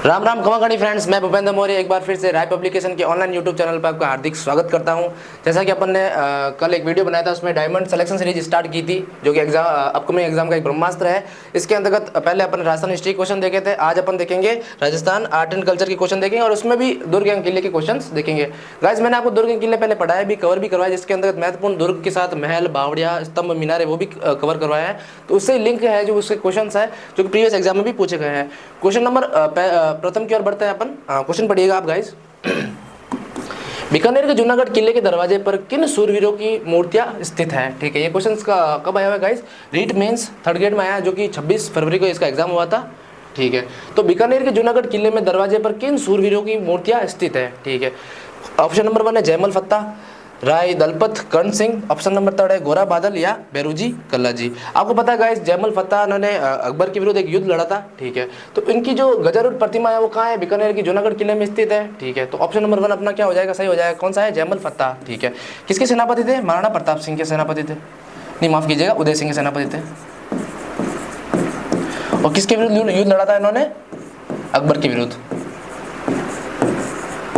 Ram Ram खमाखणी friends, मैं भूपेंद्र मौर्य एक बार फिर से राय पब्लिकेशन के ऑनलाइन यूट्यूब चैनल पर आपका हार्दिक स्वागत करता हूं। जैसा कि अपन ने कल एक वीडियो बनाया था, उसमें डायमंड सिलेक्शन सीरीज स्टार्ट की थी, जो कि एग्जाम अपकमिंग एग्जाम का एक ब्रह्मास्त्र है। इसके अंतर्गत पहले अपन राजस्थान हिस्ट्री क्वेश्चन देखे थे, आज अपन देखेंगे राजस्थान आर्ट एंड कल्चर के क्वेश्चन देखेंगे और उसमें भी दुर्ग एवं किले के क्वेश्चन देखेंगे। गाइस, मैंने आपको दुर्ग एवं किले पहले पढ़ाया भी, कवर भी करवाया, जिसके अंतर्गत महत्वपूर्ण दुर्ग के साथ महल, बावड़िया, स्तंभ, मीनारे वो भी कवर करवाया है। तो उससे लिंक है, जो उसके क्वेश्चन है जो कि प्रीवियस एग्जाम में भी पूछे गए हैं। क्वेश्चन नंबर प्रथम की ओर बढ़ते हैं अपन। क्वेश्चन पढ़िएगा आप गाइस। बीकानेर के जूनागढ़ किले के दरवाजे पर किन सूरवीरों की मूर्तियां स्थित है? ठीक है, ये क्वेश्चन का कब आया हुआ है guys? REET mains third grade में आया, जो कि 26 फरवरी को इसका एग्जाम हुआ था। ठीक है, तो बीकानेर के जूनागढ़ किले में दरवाजे पर किन सूरवीरों की मूर्तियां स्थित है? ठीक है, ऑप्शन नंबर 1 है जयमल फत्ता, राय दलपत, कर्ण सिंह। ऑप्शन नंबर 3 है गोरा बादल या बेरूजी कल्लाजी। आपको पता है गाइस, जयमल फत्ता उन्होंने अकबर के विरुद्ध एक युद्ध लड़ा था। ठीक है, तो इनकी जो गजारूढ़ प्रतिमा है वो कहाँ है? बीकानेर की जूनागढ़ किले में स्थित है। ठीक है, तो ऑप्शन नंबर 1 अपना क्या हो जाएगा? सही हो जाएगा। कौन सा है? जयमल फत्ता। ठीक है, किसके सेनापति थे? महाराणा प्रताप सिंह के सेनापति थे। नहीं, माफ कीजिएगा, उदय सिंह के सेनापति थे। और किसके विरुद्ध युद्ध लड़ा था इन्होंने? अकबर के विरुद्ध।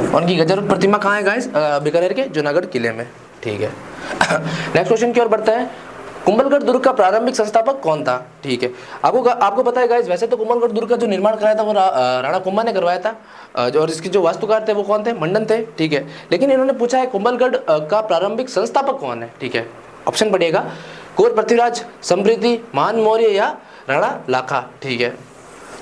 उनकी गजारूढ़ प्रतिमा कहाँ है गाइस? बीकानेर के जूनागढ़ किले में। ठीक है, नेक्स्ट क्वेश्चन की ओर बढ़ते हैं। कुंभलगढ़ दुर्ग का प्रारंभिक संस्थापक कौन था? ठीक है, आपको पता है गाइस, वैसे तो कुंभलगढ़ दुर्ग का जो निर्माण कराया था वो राणा कुंभा ने करवाया था, और इसके जो वास्तुकार थे वो कौन थे? मंडन थे। ठीक है, लेकिन इन्होंने पूछा है कुंभलगढ़ का प्रारंभिक संस्थापक कौन है? ठीक है, ऑप्शन पढ़िएगा, कुंवर पृथ्वीराज, समृद्धि, महान मौर्य या राणा लाखा। ठीक है,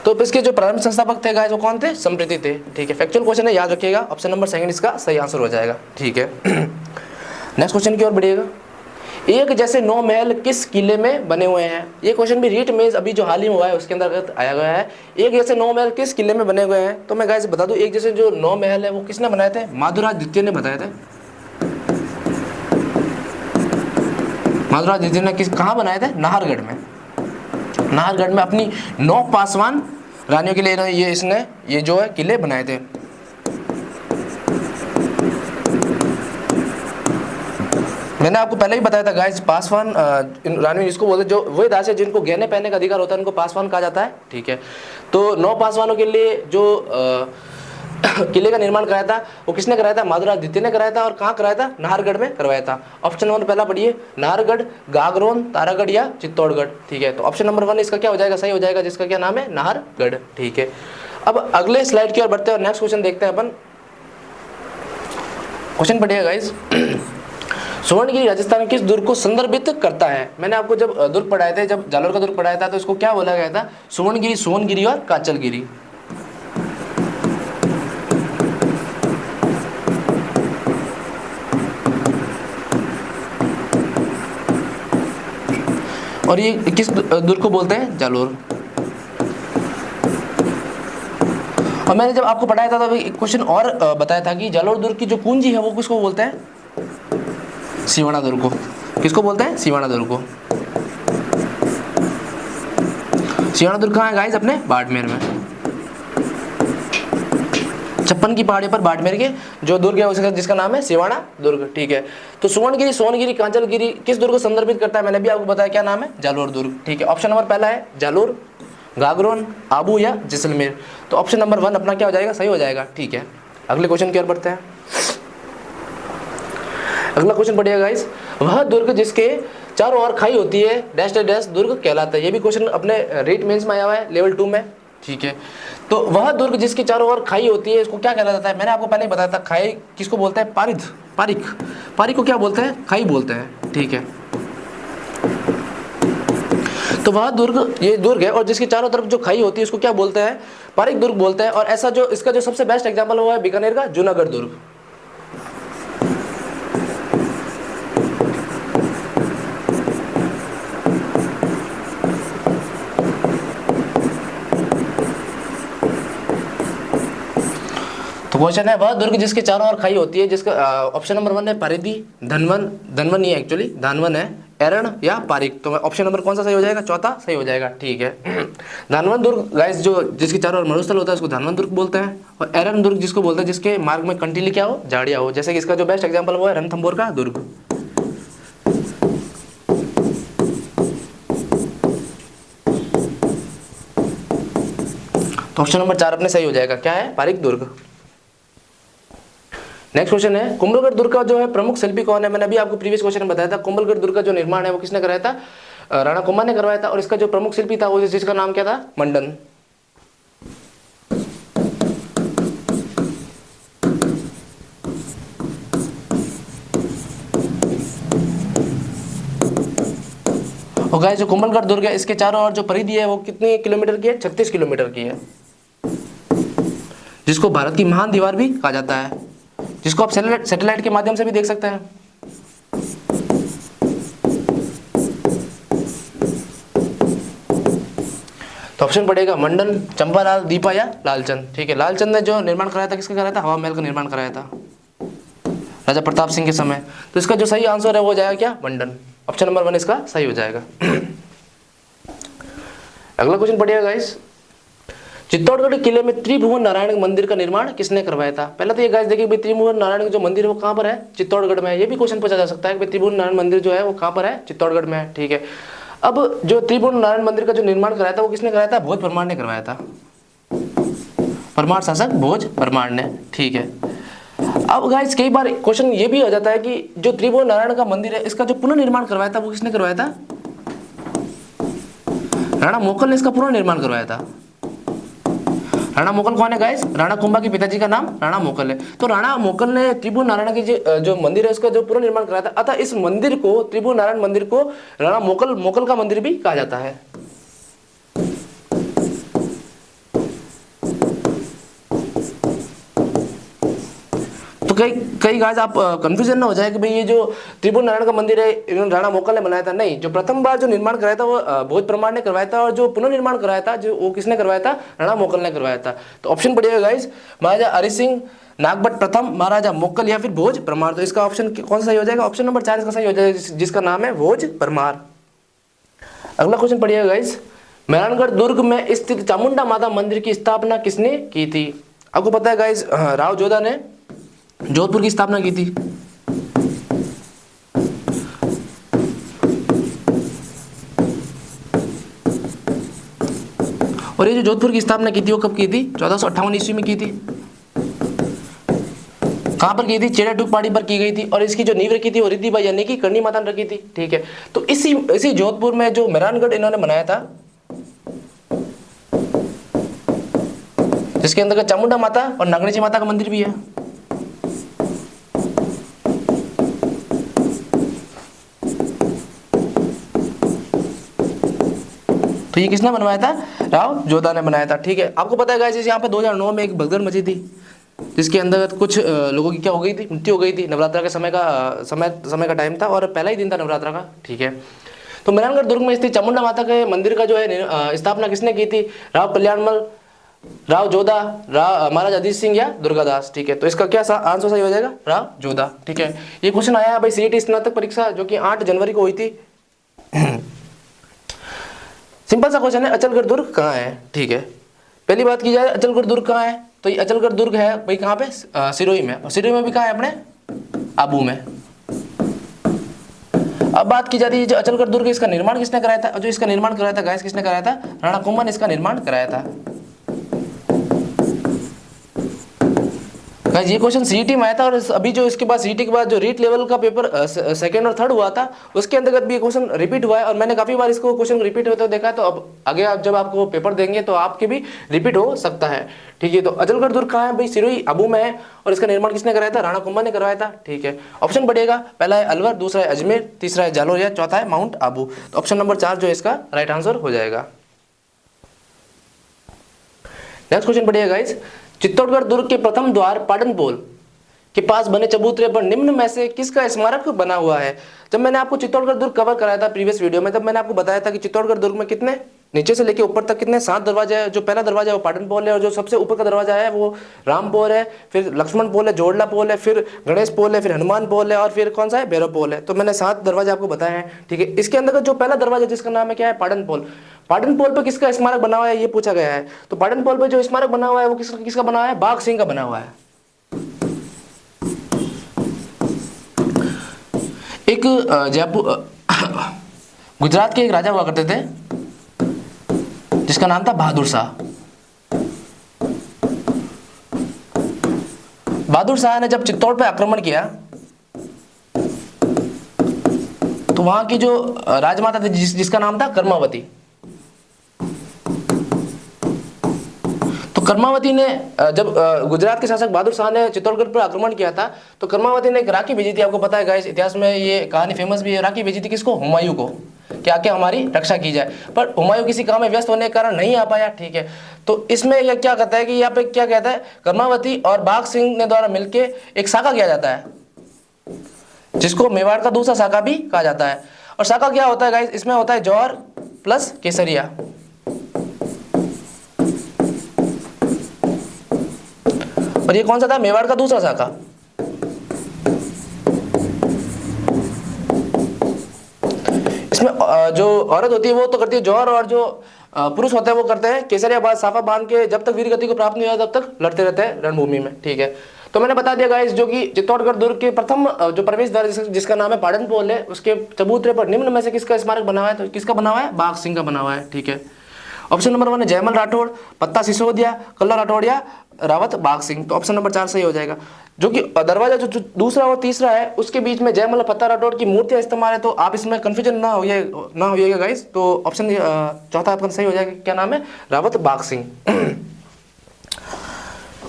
तो इसके जो प्रारंभिक संस्थापक थे गाइस वो कौन थे? समृद्धि थे। ठीक है, फैक्चुअल क्वेश्चन है, याद रखिएगा। ऑप्शन नंबर 2 इसका सही आंसर हो जाएगा। ठीक है, नेक्स्ट क्वेश्चन की ओर बढ़िएगा। एक जैसे 9 महल किस किले में बने हुए हैं? ये क्वेश्चन भी रीट में अभी जो हाल ही में हुआ है उसके अंतर्गत आया गया है। एक जैसे 9 महल किस किले में बने हुए हैं? तो मैं गाइस बता दूं, एक जैसे जो 9 महल है वो किसने बनाए थे? माधुराज द्वितीय ने बताए थे। माधुराज द्वितीय ने कहाँ बनाए थे? नाहरगढ़ में। नाहरगढ़ में अपनी 9 पासवान रानियों के लिए ये जो है किले बनाए थे। मैंने आपको पहले ही बताया था गाइस, पासवान रानी इसको बोलते, जो वही दास है जिनको गहने पहनने का अधिकार होता है, उनको पासवान कहा जाता है। ठीक है, तो 9 पासवानों के लिए जो किले का निर्माण कराया था वो किसने कराया था? माधुराज द्वितीय ने कराया था। और कहाँ कराया था? नाहरगढ़ में करवाया था। ऑप्शन नंबर पहला पढ़िए, नाहरगढ़, गागरोन, तारागढ़ या चित्तौड़गढ़। ठीक है, तो ऑप्शन नंबर 1 इसका क्या हो जाएगा? सही हो जाएगा, जिसका क्या नाम है? नाहरगढ़। ठीक है, अब अगले स्लाइड की ओर बढ़ते हैं और नेक्स्ट क्वेश्चन देखते हैं अपन। क्वेश्चन पढ़िएगा गाइस। सुवर्णगिरी राजस्थान में किस दुर्ग को संदर्भित करता है? मैंने आपको जब दुर्ग पढ़ाए थे, जब जालोर का दुर्ग पढ़ाया था, तो इसको क्या बोला गया था? सुवर्णगिरी, सोनगिरी और काचलगिरी। और ये किस दुर्ग को बोलते हैं? जालोर। और मैंने जब आपको पढ़ाया था तब एक क्वेश्चन और बताया था कि जालोर दुर्ग की जो कुंजी है वो किसको बोलते हैं? सिवाना दुर्ग को। किसको बोलते हैं? सिवाना दुर्ग को। सिवाना दुर्ग कहाँ है गाइस? अपने बाड़मेर में। 56 की पहाड़ी पर बाड़मेर के जो दुर्ग है उसका जिसका नाम है सिवाना दुर्ग। ठीक है, तो सुवर्णगिरी, सोनगिरी, कांचलगिरी किस दुर्ग को संदर्भित करता है? मैंने भी आपको बताया, क्या नाम है? जालोर दुर्ग। ठीक है, ऑप्शन नंबर पहला है जालोर, गागरोन, आबू या जैसलमेर। तो ऑप्शन नंबर 1 अपना क्या हो जाएगा? सही हो जाएगा। ठीक है, अगले क्वेश्चन की ओर बढ़ते हैं। अगला क्वेश्चन पढ़िएगा गाइस। वह दुर्ग जिसके चारों ओर खाई होती है डैश डैश दुर्ग कहलाता है। ये भी क्वेश्चन अपने रीट मेंस में आया हुआ है, लेवल 2 में। ठीक है, तो वह दुर्ग जिसके चारों ओर खाई होती है इसको क्या कहला जाता है? मैंने आपको पहले ही बताया था, खाई किसको बोलते हैं? पारिक। पारिक को क्या बोलते हैं? खाई बोलते हैं। ठीक है, तो वह दुर्ग, ये दुर्ग है और जिसके चारों तरफ जो खाई होती है इसको क्या बोलते हैं? पारिक दुर्ग बोलते हैं। और ऐसा जो इसका जो सबसे बेस्ट एग्जाम्पल हुआ है बीकानेर का जूनागढ़ दुर्ग। तो क्वेश्चन है, वह दुर्ग जिसके चारों ओर खाई होती है, जिसका ऑप्शन नंबर 1 है परिधि, धनवन नहीं है एक्चुअली, धानवन है, एरण या पारिक। तो ऑप्शन नंबर कौन सा सही हो जाएगा? चौथा सही हो जाएगा। ठीक है, धानवन दुर्ग गाइस जो जिसके चारों ओर मरुस्थल होता है उसको धानवन दुर्ग बोलते हैं। और एरण दुर्ग जिसको बोलते हैं जिसके मार्ग में कंटीली क्या हो? झाड़ियाँ हो। जैसे कि इसका जो बेस्ट एग्जाम्पल वो है रणथंभौर का दुर्ग। तो ऑप्शन नंबर 4 अपने सही हो जाएगा। क्या है? पारीक दुर्ग। नेक्स्ट क्वेश्चन है, कुंभलगढ़ दुर्ग का जो है प्रमुख शिल्पी कौन है? मैंने अभी आपको प्रीवियस क्वेश्चन में बताया था, कुंभलगढ़ दुर्ग का जो निर्माण है वो किसने कराया था? राणा कुंभा ने करवाया था। और इसका जो प्रमुख शिल्पी था वो जिसका नाम क्या था? मंडन। और गाइस जो कुंभलगढ़ दुर्ग है इसके चारों ओर जो परिधि है वो कितनी किलोमीटर की है? 36 किलोमीटर की है, जिसको भारत की महान दीवार भी कहा जाता है, जिसको आप सैटेलाइट के माध्यम से भी देख सकते हैं। तो ऑप्शन पड़ेगा मंडन, चंपालाल, दीपा या लालचंद। ठीक है, लालचंद ने जो निर्माण कराया था, किसका कराया था? हवा महल का निर्माण कराया था राजा प्रताप सिंह के समय। तो इसका जो सही आंसर है वो जाएगा क्या? मंडन। ऑप्शन नंबर 1 इसका सही हो जाएगा। अगला क्वेश्चन पढ़िएगा गाइस, चित्तौड़गढ़ किले में त्रिभुवन नारायण मंदिर का निर्माण किसने करवाया था? पहले तो ये गाइस देखिए भाई, त्रिभुवन नारायण जो मंदिर है वो कहाँ पर है? चित्तौड़गढ़ में है। ये भी क्वेश्चन पूछा जा सकता है कि त्रिभुवन नारायण मंदिर जो है वो कहाँ पर है? चित्तौड़गढ़ में है। ठीक है, अब जो त्रिभुवन नारायण मंदिर का जो निर्माण कराया था वो किसने कराया था? भोज परमार ने करवाया था। परमार शासक भोज परमार ने। ठीक है, अब गाइस कई बार क्वेश्चन ये भी हो जाता है कि जो त्रिभुवन नारायण का मंदिर है इसका जो पुनर्निर्माण करवाया था वो किसने करवाया था? राणा मोकल ने इसका पुनर्निर्माण करवाया था। राणा मोकल कौन है गाइस? राणा कुंभा के पिताजी का नाम राणा मोकल है। तो राणा मोकल ने त्रिभुवन नारायण की जो मंदिर है उसका जो पुनर्निर्माण कराया था। अतः इस मंदिर को, त्रिभुवन नारायण मंदिर को राणा मोकल का मंदिर भी कहा जाता है। तो कई गाइस आप कंफ्यूजन ना हो जाए कि भाई ये जो त्रिभुवन नारायण का मंदिर है इन्होंने राणा मोकल ने बनाया था। नहीं, जो प्रथम बार जो निर्माण कराया था वो भोज परमार ने करवाया था, और जो पुनर्निर्माण कराया था जो वो किसने करवाया था? राणा मोकल ने करवाया था। तो ऑप्शन पड़ेगा गाइस, महाराजा हरि सिंह, नागभट्ट प्रथम, महाराजा मोकल या फिर भोज परमार। तो इसका ऑप्शन कौन सा सही हो जाएगा? ऑप्शन नंबर 4 इसका सही हो जाएगा, जिसका नाम है भोज परमार। अगला क्वेश्चन पढ़िएगा गाइस, मेहरानगढ़ दुर्ग में स्थित चामुंडा माता मंदिर की स्थापना किसने की थी? आपको पता है गाइस, राव जोधा ने जोधपुर की स्थापना की थी। और ये जो जोधपुर की स्थापना की थी वो कब की थी? 1458 ईस्वी में की थी। कहां पर की थी? चेड़ाटूक पहाड़ी पर की गई थी। और इसकी जो नींव रखी थी वो रिद्धिबाई यानी कि करणी माता ने रखी थी। ठीक है, तो इसी जोधपुर में जो मेहरानगढ़ इन्होंने बनाया था, जिसके अंदर चामुंडा माता और नागणेशी माता का मंदिर भी है। तो ये किसने बनवाया था? राव जोधा ने बनाया था। ठीक है, आपको पता है गाइस यहाँ पे 2009 में एक भगदड़ मची थी, जिसके अंदर कुछ लोगों की क्या हो गई थी? मृत्यु हो गई थी। नवरात्रा के समय का टाइम था और पहला ही दिन था नवरात्रा का। ठीक है, तो मेहरानगढ़ दुर्ग में स्थित चामुंडा माता के मंदिर का जो है स्थापना किसने की थी? राव कल्याणमल, राव जोधा, महाराज अजीत सिंह या दुर्गादास। ठीक है, तो इसका क्या आंसर सही हो जाएगा? राव जोधा। ठीक है, ये क्वेश्चन आया भाई सीईटी स्नातक परीक्षा जो कि 8 जनवरी को हुई थी। सिंपल सा क्वेश्चन है, अचलगढ़ दुर्ग कहाँ है? ठीक है, पहली बात की जाए अचलगढ़ दुर्ग कहाँ है, तो ये अचलगढ़ दुर्ग है भाई कहाँ पे? सिरोही में। और सिरोही में भी कहाँ है? अपने आबू में। अब बात की जाती है जो अचलगढ़ दुर्ग इसका निर्माण किसने कराया था? जो इसका निर्माण कराया था गाइस किसने कराया था? राणा कुंभा ने इसका निर्माण कराया था। गाइस ये क्वेश्चन सीईटी में आया था, और अभी जो इसके बाद सीईटी के बाद जो रीट लेवल का पेपर सेकंड और थर्ड हुआ था उसके अंतर्गत भी ये क्वेश्चन रिपीट हुआ है। और मैंने काफी बार इसको क्वेश्चन रिपीट होते हुए देखा है। तो अब आगे आप जब आपको पेपर देंगे तो आपके भी रिपीट हो सकता है। ठीक है, तो अचलगढ़ दुर्ग कहाँ है भाई? सिरोही आबू में है। और इसका निर्माण किसने कराया था? राणा कुंभा ने करवाया था। ठीक है, ऑप्शन बढ़ेगा, पहला है अलवर, दूसरा है अजमेर, तीसरा है जालोर या चौथा है माउंट आबू। तो ऑप्शन नंबर 4 जो है इसका राइट आंसर हो जाएगा। नेक्स्ट क्वेश्चन बढ़िएगा गाइस, चित्तौड़गढ़ दुर्ग के प्रथम द्वार पाटनपोल के पास बने चबूतरे पर निम्न में से किसका स्मारक बना हुआ है? जब मैंने आपको चित्तौड़गढ़ दुर्ग कवर कराया था प्रीवियस वीडियो में, तब मैंने आपको बताया था कि चित्तौड़गढ़ दुर्ग में कितने नीचे से लेके ऊपर तक कितने 7 दरवाजे हैं। जो पहला दरवाजा है वो पाटनपोल है, और जो सबसे ऊपर का दरवाजा है वो रामपोल है, फिर लक्ष्मण पोल है, जोड़ला पोल है, फिर गणेश पोल है, फिर हनुमान पोल है, और फिर कौन सा है? भैरव पोल है। तो मैंने 7 दरवाजे आपको बताए हैं। ठीक है, इसके अंदर जो पहला दरवाजा जिसका नाम है क्या है? पाटनपोल। पाटनपोल पर किसका स्मारक बना हुआ है ये पूछा गया है। तो पाटनपोल पर जो स्मारक बना हुआ है वो किसका बना हुआ है? बाघ सिंह का बना हुआ है। एक जयपुर गुजरात के एक राजा हुआ करते थे जिसका नाम था बहादुर शाह। बहादुर शाह ने जब चित्तौड़ पे आक्रमण किया तो वहां की जो राजमाता थी जिसका नाम था कर्मावती, तो कर्मावती ने जब गुजरात के शासक बहादुर शाह ने चित्तौड़गढ़ पर आक्रमण किया था तो कर्मावती ने एक राखी भेजी थी। आपको पता है गाइस, इतिहास में ये कहानी फेमस भी है। राखी भेजी थी किसको? हुमायूं को, क्या क्या हमारी रक्षा की जाए। पर हुमायूं किसी काम में व्यस्त होने के कारण नहीं आ पाया, ठीक है। तो इसमें यह क्या कहता है कि यहाँ पे क्या कहता है, कर्मावती और बाघ सिंह ने द्वारा मिलकर एक साका किया जाता है जिसको मेवाड़ का दूसरा साका भी कहा जाता है। और साका क्या होता है गाइस, इसमें होता है जौहर प्लस केसरिया। और ये कौन सा था? मेवाड़ का दूसरा साका। इसमें जो औरत होती है वो तो करती है जौहर, और जो पुरुष होते हैं वो करते हैं केसरिया। बाद साफा बांध के जब तक वीर गति को प्राप्त नहीं होता तब तक लड़ते रहते हैं रणभूमि में, ठीक है। तो मैंने बता दिया गाइस, जो कि चित्तौड़गढ़ दुर्ग के प्रथम जो प्रवेश द्वार जिसका नाम है पाटन पोल है, उसके चबूतरे पर निम्न में से किसका स्मारक बना हुआ है? तो किसका बना हुआ है? बाघ सिंह का बना हुआ है, ठीक है। ऑप्शन नंबर 1 है जयमल राठौड़, पत्ता सिसोदिया, कल्ला राठौड़ या रावत बाघ सिंह। तो ऑप्शन नंबर 4 सही हो जाएगा। जो कि दरवाजा जो दूसरा और तीसरा है उसके बीच में जयमल और पत्ता राठौड़ की मूर्तियां इस्तेमाल है, तो आप इसमें कंफ्यूजन ना होइएगा गाइस। तो ऑप्शन चौथा आपका सही हो जाएगा, क्या नाम है? रावत बाघ सिंह।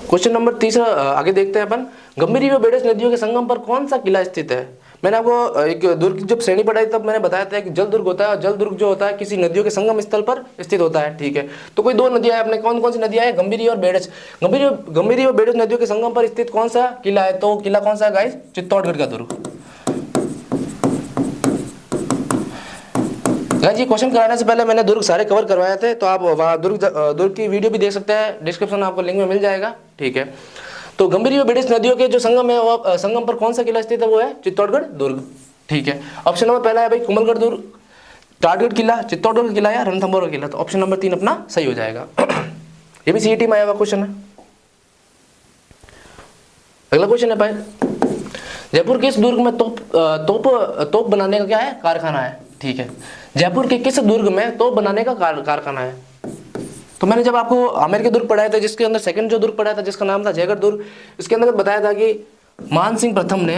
क्वेश्चन नंबर 3 आगे देखते हैं अपन। गंभीरी व बेडस नदियों के संगम पर कौन सा किला स्थित है? मैंने आपको एक दुर्ग जब श्रेणी पढ़ाई तब मैंने बताया था कि जल दुर्ग होता है, और जल दुर्ग जो होता है किसी नदियों के संगम स्थल पर स्थित होता है, ठीक है। तो कोई 2 नदियां हैं अपने, कौन कौन सी नदियां हैं? गंभीरी और बेडस। गंभीरी और बेडस नदियों के संगम पर स्थित कौन सा किला है? तो किला कौन सा है गाइस? चित्तौड़गढ़ का दुर्ग। गाइस ये क्वेश्चन कराने से पहले मैंने दुर्ग सारे कवर करवाए थे, तो आप वहाँ दुर्ग की वीडियो भी देख सकते हैं, डिस्क्रिप्शन में आपको लिंक में मिल जाएगा, ठीक है। तो गंभीरी व बेडस नदियों के जो संगम है वो संगम पर कौन सा किला स्थित है? वो है चित्तौड़गढ़ दुर्ग, ठीक है। ऑप्शन नंबर पहला है भाई कुंभलगढ़ दुर्ग, टाटगढ़ किला, चित्तौड़गढ़ किला या रणथंभौर किला। तो ऑप्शन नंबर 3 अपना सही हो जाएगा। ये भी सीईटी में आया हुआ क्वेश्चन है। अगला क्वेश्चन है भाई, जयपुर किस दुर्ग में तोप बनाने का क्या है? कारखाना है, ठीक है। जयपुर के किस दुर्ग में तोप बनाने का कारखाना है? तो मैंने जब आपको आमेर के दुर्ग पढ़ाए थे, जिसके अंदर सेकंड जो दुर्ग पढ़ाया था जिसका नाम था जयगढ़ दुर्ग, इसके अंदर बताया था कि मान सिंह प्रथम ने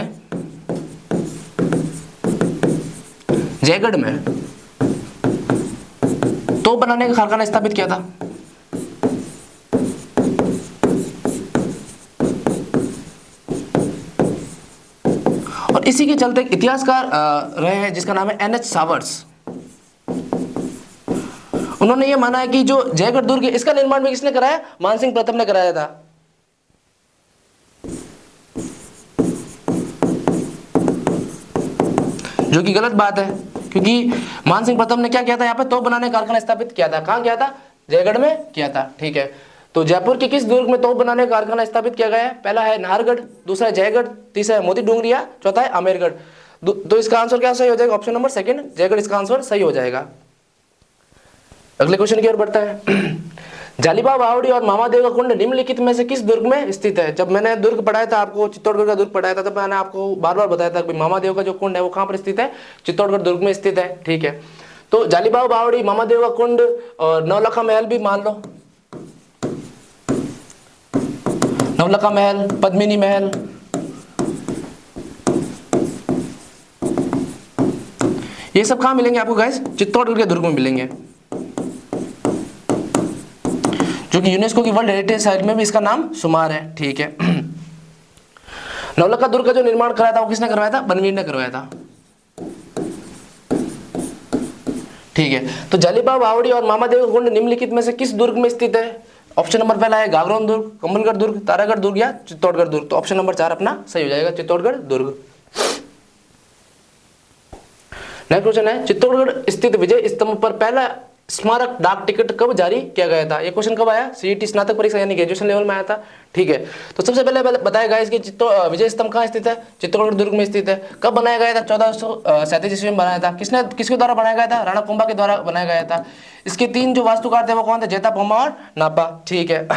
जयगढ़ में तोप बनाने का कारखाना स्थापित किया था। और इसी के चलते एक इतिहासकार रहे हैं जिसका नाम है NH सावर्ट्स। उन्होंने ये माना है कि जो जयगढ़ दुर्ग है इसका निर्माण भी किसने कराया? मानसिंह प्रथम ने कराया था। जो कि गलत बात है, क्योंकि मानसिंह प्रथम ने क्या किया था? यहाँ पे तोप बनाने का कारखाना स्थापित किया था। कहाँ किया था? जयगढ़ में किया था, ठीक है। तो जयपुर के किस दुर्ग में तोप बनाने का कारखाना स्थापित किया गया है? पहला है नाहरगढ़, दूसरा है जयगढ़, तीसरा है मोती डूंगरिया, चौथा है आमेरगढ़। तो इसका आंसर क्या सही हो जाएगा? ऑप्शन नंबर 2 जयगढ़ इसका आंसर सही हो जाएगा। अगले क्वेश्चन की ओर बढ़ता है। जालिबा बावड़ी और मामादेव का कुंड निम्नलिखित में से किस दुर्ग में स्थित है? जब मैंने दुर्ग पढ़ाया था आपको, चित्तौड़गढ़ का दुर्ग पढ़ाया था, तब मैंने आपको बार बार बताया था कि मामादेव का जो कुंड है वो कहाँ पर स्थित है? चित्तौड़गढ़ दुर्ग में स्थित है, ठीक है। तो जालिबा बावड़ी, मामादेव का कुंड और नवलखा महल भी मान लो। नवलखा महल, पद्मिनी महल, ये सब कहाँ मिलेंगे आपको गाइस? चित्तौड़गढ़ के दुर्ग में मिलेंगे, जो कि यूनेस्को की वर्ल्ड हेरिटेज साइट में भी इसका नाम शुमार है, ठीक है। नवलखा दुर्ग का जो निर्माण कराया था वो किसने करवाया था? बनवीर ने करवाया था, ठीक है। तो जालिबा बावड़ी और मामादेव का कुंड निम्नलिखित में से किस दुर्ग में स्थित है? ऑप्शन नंबर पहला है गागरोन दुर्ग, कम्बलगढ़ दुर्ग, तारागढ़ दुर्ग या चित्तौड़गढ़ दुर्ग। तो ऑप्शन नंबर 4 अपना सही हो जाएगा, चित्तौड़गढ़ दुर्ग। नेक्स्ट क्वेश्चन है, चित्तौड़गढ़ स्थित विजय स्तंभ पर पहला स्मारक डाक टिकट कब जारी किया गया था? ये क्वेश्चन कब आया? सीईटी स्नातक परीक्षा यानी ग्रेजुएशन लेवल में आया था, ठीक है। तो सबसे पहले बताया गया इसकी विजय स्तंभ कहाँ स्थित है? चित्तौड़गढ़ दुर्ग में स्थित है। कब बनाया गया था? 1437 ईस्वी में बनाया था। किसके द्वारा बनाया गया था? राणा कुंभा के द्वारा बनाया गया था। इसके 3 जो वास्तुकार थे वो कौन थे? जेता, पोमा और नापा, ठीक है।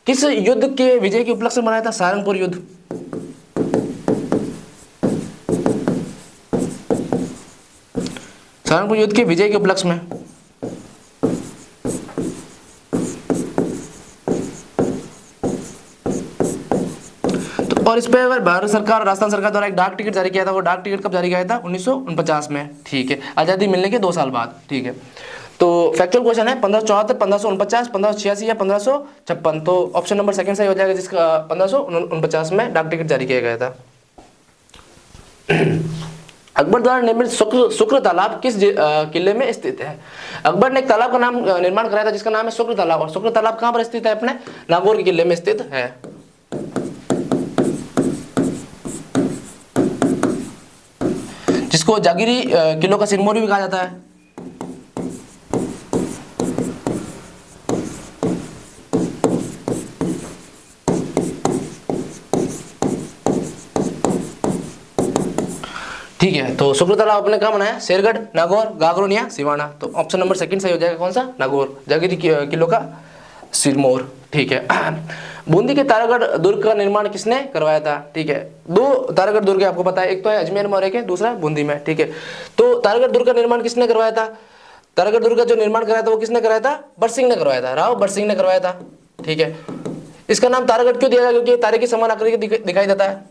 किस युद्ध के विजय के उपलक्ष्य में बनाया था? सारंगपुर युद्ध। सारंगपुर युद्ध के विजय के उपलक्ष्य में। तो और इस पे अगर भारत सरकार, राजस्थान सरकार द्वारा एक डाक टिकट जारी किया था, वो डाक टिकट कब जारी किया था? 1949 में, ठीक है, आज़ादी मिलने के 2 साल बाद, ठीक है। तो फैक्चुअल क्वेश्चन है 1574, 1549, 1586 या 1556। तो ऑप्शन नंबर सेकंड सही हो जाएगा, जिसका 1549 में डाक टिकट जारी किया गया था। अकबर द्वारा निर्मित शुक्र तालाब किस किले में स्थित है? अकबर ने एक तालाब का नाम निर्माण कराया था जिसका नाम है शुक्र तालाब, और शुक्र तालाब कहां पर स्थित है? अपने नागौर के किले में स्थित है। जिसको जागीरी किलो का सिरमौर भी कहा जाता है। ठीक है, तो शुक्र तालाब आपने कहा बनाया? शेरगढ़, नागौर, गागरोन या सिवाना। तो ऑप्शन नंबर सेकंड सही हो जाएगा, कौन सा? नागौर, जागीरी किलो का सिरमौर, ठीक है। बूंदी के तारागढ़ दुर्ग का निर्माण किसने करवाया था? ठीक है, 2 तारागढ़ दुर्ग है, आपको पता है, एक तो है अजमेर में और एक है दूसरा बूंदी में, ठीक है। तो तारागढ़ दुर्ग का निर्माण किसने करवाया था? तारागढ़ दुर्ग का जो निर्माण कराया था वो किसने कराया था? बरसिंह ने करवाया था, राव बरसिंह ने करवाया था, ठीक है। इसका नाम तारागढ़ क्यों दिया गया? क्योंकि तारे की समान आकृति दिखाई देता है।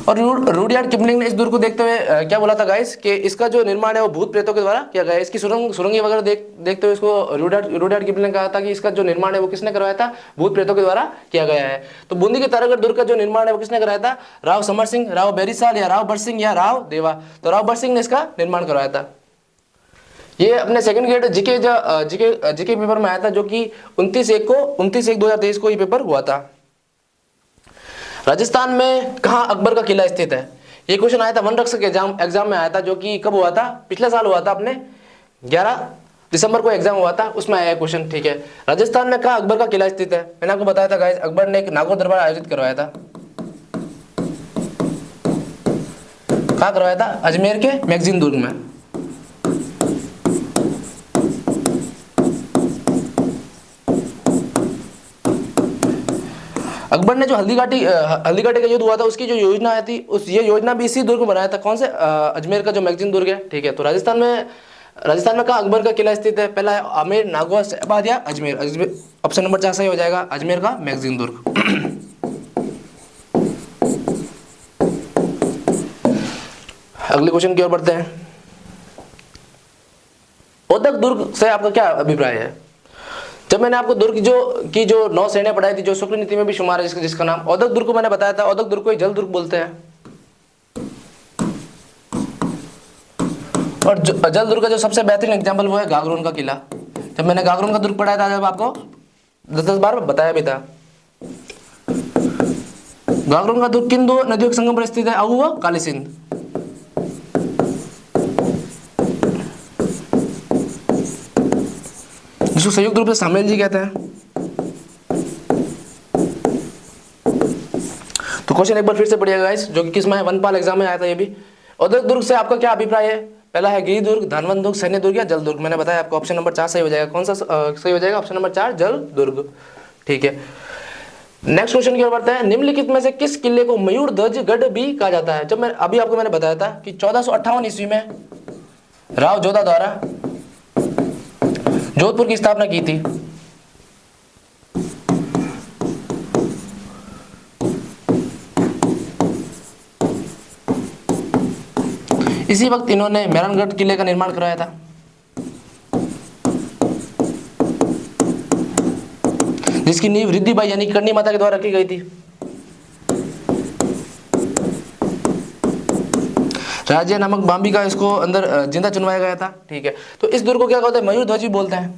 और रुडयार्ड किपलिंग ने इस दुर्ग को देखते हुए क्या बोला था गाइस, कि इसका जो निर्माण है वो भूत प्रेतों के द्वारा किया गया है। इसकी सुरंगी वगैरह देखते हुए इसको रुडयार्ड किपलिंग ने कहा था कि इसका जो निर्माण है वो किसने करवाया था? भूत प्रेतों के द्वारा किया गया है। तो बूंदी के तारागढ़ दुर्ग का जो निर्माण है वो किसने कराया था? राव समर सिंह, राव बेरीसाल या राव बरसिंह या राव देवा। तो राव बरसिंह ने इसका निर्माण करवाया था। ये अपने सेकंड ग्रेड जीके पेपर में आया था, जो कि 29/1/2023 को ये पेपर हुआ था। राजस्थान में कहाँ अकबर का किला स्थित है? ये क्वेश्चन आया था वन रक्षक एग्जाम में आया था, जो कि कब हुआ था? पिछले साल हुआ था, अपने 11 दिसंबर को एग्जाम हुआ था, उसमें आया क्वेश्चन, ठीक है। राजस्थान में कहाँ अकबर का किला स्थित है? मैंने आपको बताया था गाइस, अकबर ने एक नागौर दरबार आयोजित करवाया था। कहाँ करवाया था? अजमेर के मैगजीन दुर्ग में। अकबर ने जो हल्दी घाटी का युद्ध हुआ था उसकी जो योजना आई थी, ये योजना भी इसी दुर्ग में बनाया था। कौन से? अजमेर का जो मैगजीन दुर्ग है, ठीक है। तो राजस्थान में कहा अकबर का किला स्थित है? पहला है आमेर, नागौर, शहबाज या अजमेर। ऑप्शन नंबर 4 सही हो जाएगा, अजमेर का मैगजीन दुर्ग। अगले क्वेश्चन की ओर बढ़ते हैं। औदक दुर्ग से आपका क्या अभिप्राय है? जब मैंने आपको दुर्ग जो 9 श्रेणियां पढ़ाई थी, जो शुक्ल नीति में भी शुमार है, जिसका नाम औदक दुर्ग को मैंने बताया था। औदक दुर्ग को जल दुर्ग बोलते हैं। और जल दुर्ग का जो सबसे बेहतरीन एग्जाम्पल वो है गागरोन का किला। जब मैंने गागरोन का दुर्ग पढ़ाया था, जब आपको 10 बार बताया भी था। गागरोन का दुर्ग किन 2 नदियों के संगम पर स्थित है? अहू व काली सिंध। जिसको संयुक्त रूप से सामेल जी कहते हैं। तो क्वेश्चन एक बार फिर से पढ़िएगा गाइस, जो कि किसमें है? वनपाल एग्जाम में आया था ये भी। औदक दुर्ग से आपका क्या अभिप्राय है? पहला है गिरी दुर्ग, धानवंत दुर्ग, सैन्य दुर्ग या जल दुर्ग। मैंने बताया आपको ऑप्शन नंबर 4 सही हो जाएगा। कौन सा सही हो जाएगा? ऑप्शन नंबर 4 जल दुर्ग, ठीक है। नेक्स्ट क्वेश्चन की ओर बढ़ते हैं। निम्नलिखित में से किस किले को मयूर ध्वज गढ़ भी कहा जाता है? जब मैं अभी आपको मैंने बताया था कि 1458 ईस्वी में राव जोधा द्वारा जोधपुर की स्थापना की थी। इसी वक्त इन्होंने मेहरानगढ़ किले का निर्माण करवाया था। जिसकी नींव रिद्धिबाई यानी करनी माता के द्वारा रखी गई थी। राज्य नामक बाम्बी का इसको अंदर जिंदा चुनवाया गया था, ठीक है। तो इस दुर्ग को क्या कहते हैं? मयूर ध्वज भी बोलते हैं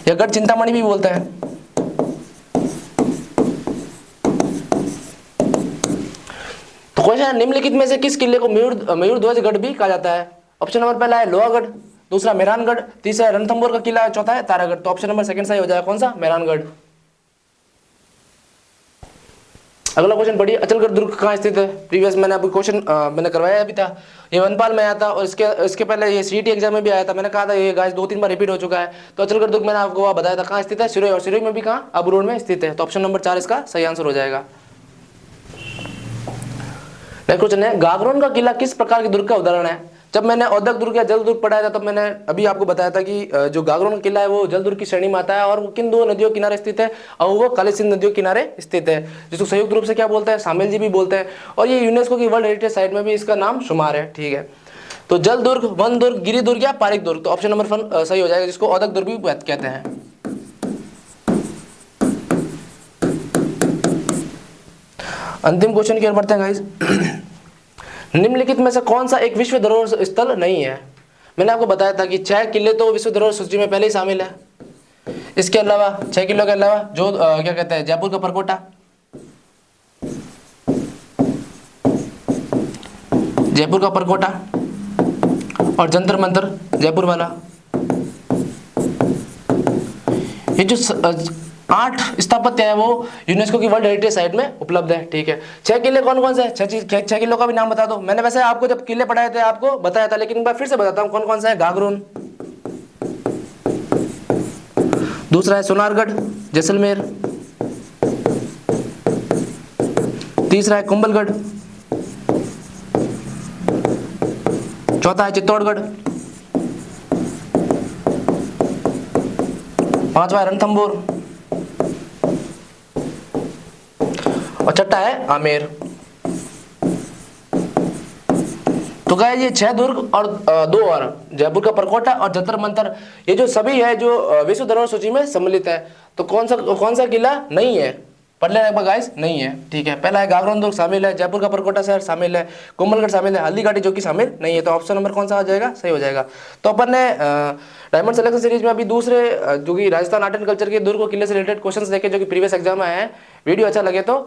या गढ़ चिंतामणि भी बोलते हैं। तो क्वेश्चन, निम्नलिखित में से किस किले को मयूर ध्वज गढ़ भी कहा जाता है? ऑप्शन नंबर पहला है लोहागढ़, दूसरा मेहरानगढ़, तीसरा रणथंभौर का किला, चौथा है तारागढ़। तो ऑप्शन नंबर सेकंड सही हो जाएगा, कौन सा? मेहरानगढ़। अगला क्वेश्चन पढ़िए। अचलगढ़ दुर्ग कहाँ स्थित है? प्रीवियस मैंने अभी क्वेश्चन मैंने करवाया भी था, ये वनपाल में आया था, और इसके पहले ये सीईटी एग्जाम में भी आया था। मैंने कहा था ये गाइस 2-3 बार रिपीट हो चुका है। तो अचलगढ़ दुर्ग मैंने आपको बताया था कहाँ स्थित है? सिरोही, और सिरोही में भी कहाँ? अबू रोड में स्थित है। तो ऑप्शन नंबर 4 इसका सही आंसर हो जाएगा। नेक्स्ट क्वेश्चन है, गागरोन का किला किस प्रकार के दुर्ग का उदाहरण है? जब मैंने औदक दुर्ग या जल दुर्ग पढ़ाया था तब मैंने अभी आपको बताया था कि जो गागरोन किला है वो जल दुर्ग की श्रेणी में आता है और वो किन दो नदियों किनारे स्थित है, और वो काली सिंध नदियों किनारे स्थित है, जिसको संयुक्त रूप से क्या बोलते हैं, शामिल जी भी बोलते हैं, और ये यूनेस्को की वर्ल्ड हेरिटेज साइट में भी इसका नाम शुमार है। ठीक है, तो जल दुर्ग, वन दुर्ग, गिरी दुर्ग या पारिक दुर्ग, तो ऑप्शन नंबर 1 सही हो जाएगा, जिसको औदक दुर्ग भी कहते हैं। अंतिम क्वेश्चन की ओर बढ़ते हैं गाइस। निम्नलिखित में से कौन सा एक विश्व धरोहर स्थल नहीं है? मैंने आपको बताया था कि 6 किले तो विश्व धरोहर सूची में पहले ही शामिल है। इसके अलावा 6 किलों के अलावा जो क्या कहते हैं, जयपुर का परकोटा, जयपुर का परकोटा और जंतर मंतर जयपुर वाला, ये जो 8 स्थापत्य है वो यूनेस्को की वर्ल्ड हेरिटेज साइट में उपलब्ध है। ठीक है, 6 किले कौन कौन से हैं? 6 किलों का भी नाम बता दो। मैंने वैसे आपको जब किले पढ़ाए थे आपको बताया था, लेकिन एक बार फिर से बताता हूँ कौन कौन सा है। गागरोन, दूसरा है सोनारगढ़ जैसलमेर, तीसरा है कुंभलगढ़, चौथा है चित्तौड़गढ़, पांचवा है रणथंभौर और छठा है आमेर। तो गाइस ये 6 दुर्ग और 2 और जयपुर का परकोटा और जंतर मंतर, ये जो सभी है जो विश्व धरोहर सूची में सम्मिलित है। तो कौन सा किला नहीं है? पढ़ लेना एक बार गाइस, नहीं है। ठीक है, पहला है गागरोन दुर्ग शामिल है, जयपुर का परकोटा शहर शामिल है, कुंभलगढ़ शामिल है, हल्दीघाटी जो कि शामिल नहीं है। तो ऑप्शन नंबर कौन सा आ जाएगा? सही हो जाएगा। तो अपन ने डायमंड सिलेक्शन सीरीज में अभी दूसरे जो कि राजस्थान आर्ट एंड कल्चर के दुर्ग और किले से रिलेटेड क्वेश्चंस देखे जो कि प्रीवियस एग्जाम में आए हैं। वीडियो अच्छा लगे तो